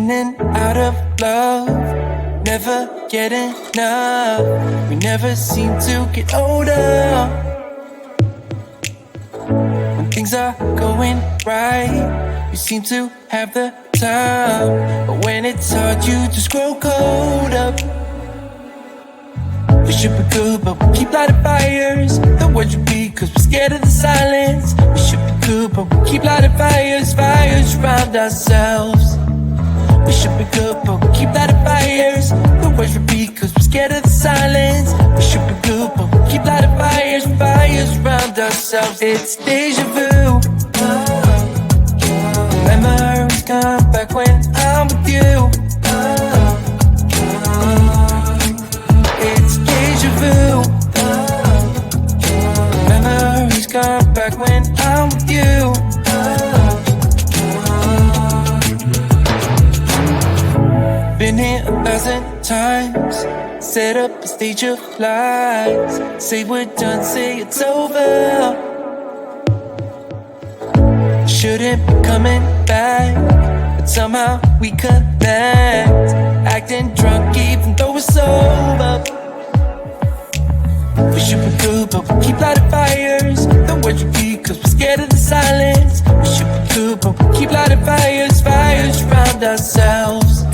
in and out of love, never get enough. We never seem to get older. When things are going right, you seem to have the time, but when it's hard you just grow cold up. We should be good, but we keep lighting fires. The words repeat, cause we're scared of the silence. We should be good, but we keep lighting fires, fires around ourselves. We should be good, but we keep lighting fires. The words repeat, cause we're scared of the silence. We should be good, but we keep lighting fires, fires around ourselves. It's deja vu. Memories come back when I'm with you. It's deja vu. Memories come back when I'm with you. Been here 1,000 times. Set up a stage of lies. Say we're done, say it's over. Shouldn't be coming back, but somehow we connect. Acting drunk even though we're sober. We should be good, but we keep lighting fires. The words repeat, cause we're scared of the silence. We should be good, but we keep lighting fires, fires around ourselves.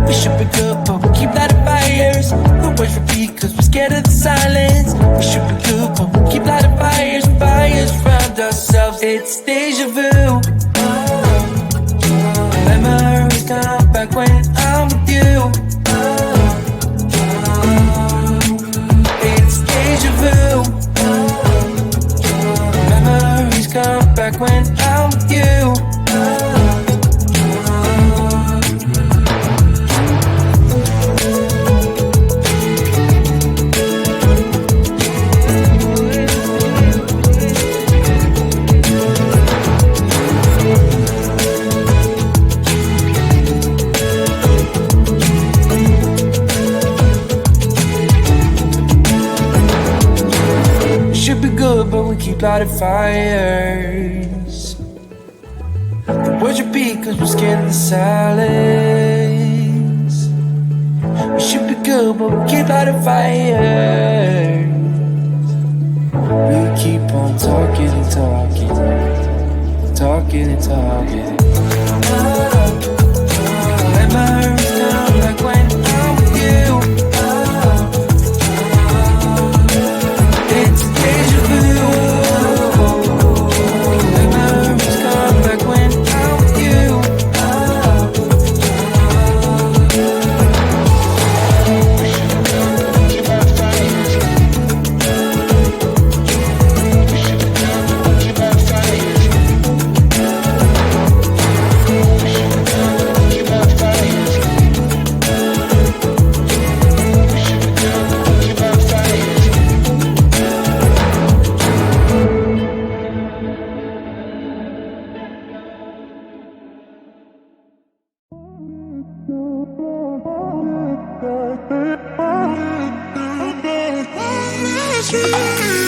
We should be good, but we keep lighting fires. The words repeat, cause we're scared of the silence. We should be good, but we keep lighting fires, fires around ourselves. It's deja vu. Memories come back when I'm with you. It's deja vu. Memories come back when I'm with you. But we keep lighting fires. The words repeat cause we're scared of the silence. We should be good but we keep lighting fires. We keep on talking and talking, talking and talking. Memories come back when I'm with you. It's deja vu. Memories come back when I'm with you. Yeah.